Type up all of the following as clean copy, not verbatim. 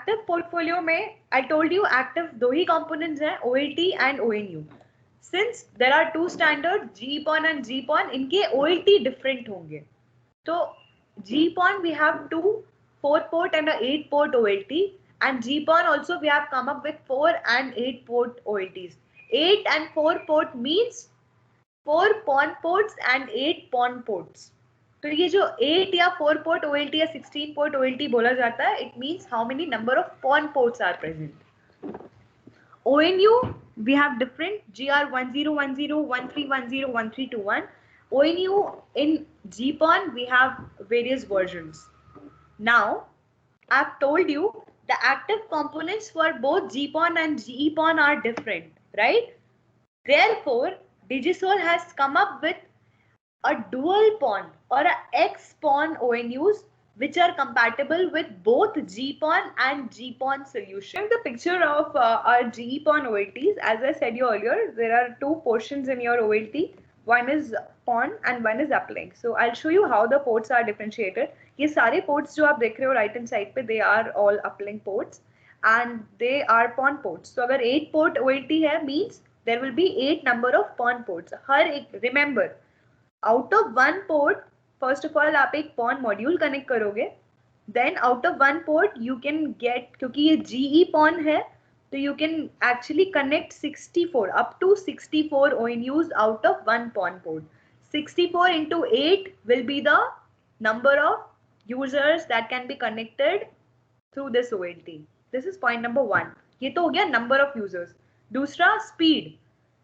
Active portfolio में I told you active दो ही कंपोनेंट्स हैं, OLT and ONU. Since there are two standard GPON and GPON, इनके OLT different होंगे. तो GPON we have two 4-port and a 8-port OLT, and GPON also we have come up with 4 and 8-port OLTs. 8 and 4-port means 4 PON ports and 8 PON ports. तो ये जो 8 या 4 port OLT या 16 port OLT बोला जाता है, it means how many number of PON ports are present. ONU we have different GR1010, 1310, 1321. ONU in GPON we have various versions. Now I've told you the active components for both GPON and GEPON are different, right? Therefore, Digisol has come up with a dual PON or a X PON ONUs which are compatible with both GPON and GPON solution. The picture of our GPON OLTs, as I said you earlier, there are two portions in your OLT. One is PON and one is uplink. So I'll show you how the ports are differentiated. ये सारे ports जो आप देख रहे हो right hand side पे, they are all uplink ports and they are PON ports. So अगर 8 port OLT है means there will be 8 number of PON ports. हर एक, remember, out of one port, first of all आप एक PON module connect करोगे, then out of one port you can get, क्योंकि ये GE PON है, तो you can actually connect 64 up to 64 ONUs out of one PON port. 64 into 8 will be the number of users that can be connected through this OLT. This is point number 1. ये तो हो गया number of users. दूसरा speed.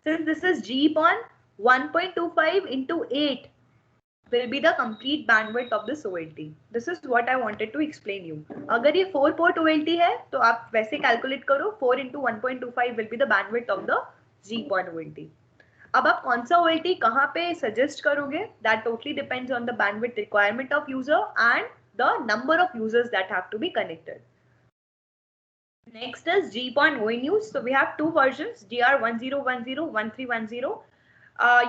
Since this is GE PON, 1.25 into 8 will be the complete bandwidth of this OLT. This is what I wanted to explain you. अगर ये 4 port OLT है तो आप वैसे calculate करो, 4 into 1.25 will be the bandwidth of the GPON OLT. अब आप कौन सा OLT कहाँ पे suggest करोगे, that totally depends on the bandwidth requirement of user and the number of users that have to be connected. Next is GPON ONUs. So we have two versions, GR1010, 1310.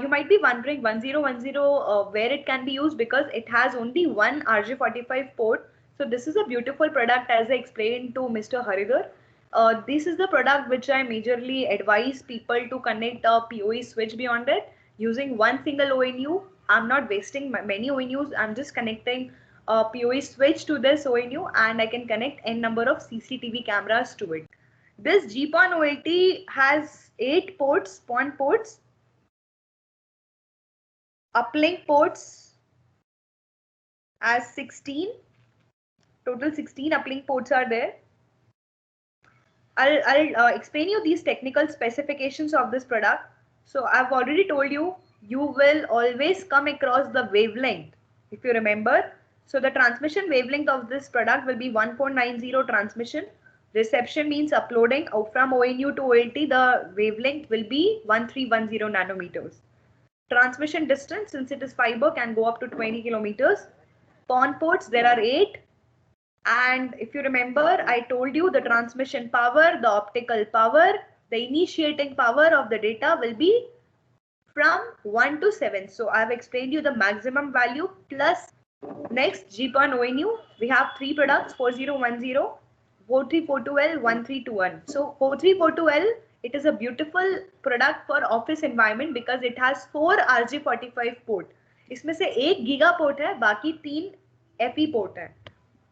You might be wondering 1010 where it can be used, because it has only one RJ45 port. So this is a beautiful product, as I explained to Mr. Haridhar. This is the product which I majorly advise people to connect a PoE switch beyond it using one single ONU. I'm not wasting many ONUs. I'm just connecting a PoE switch to this ONU and I can connect n number of CCTV cameras to it. This GPON OLT has 8 ports, PON ports, uplink ports as 16, total 16 uplink ports are there. I'll explain you these technical specifications of this product. So I've already told you, you will always come across the wavelength, if you remember. So the transmission wavelength of this product will be 1.90 transmission. Reception means uploading from ONU to OLT, the wavelength will be 1310 nanometers. Transmission distance, since it is fiber, can go up to 20 kilometers. PON ports, there are 8. And if you remember, I told you the transmission power, the optical power, the initiating power of the data will be from 1 to 7. So I have explained you the maximum value plus. Next, GPON ONU, we have 3 products, 4010, 4342L, 1321. So 4342L, it is a beautiful product for office environment because it has 4 RJ45 port. इसमें से एक giga port है, बाकी 3 FE port है.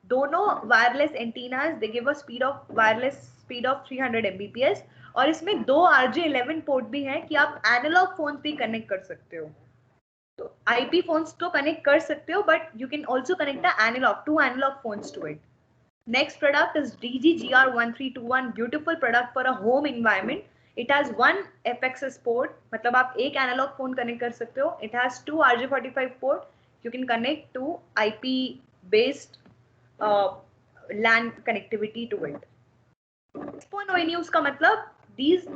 दोनों wireless antennas, they give a speed of wireless speed of 300 Mbps. और इसमें 2 RJ11 port भी हैं कि आप एनालॉग फोन्स भी कनेक्ट कर सकते हो. तो IP phones तो connect कर सकते हो, but you can also connect the analog, 2 analog phones to it. Next product is DG-GR1321, beautiful product for a home environment. It has 1 FXS port, मतलब आप एक analog phone connect कर सकते हो. It has 2 RJ45 port. You can connect to IP based LAN connectivity to it. PON ONUs का मतलब these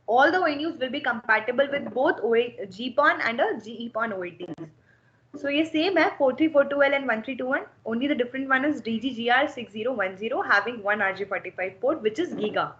all the ONUs will be compatible with both GPON and a GEPON OLTs. So ये same है 4342L and 1321. Only the different one is DG-GR6010 having 1 RJ45 port, which is Giga.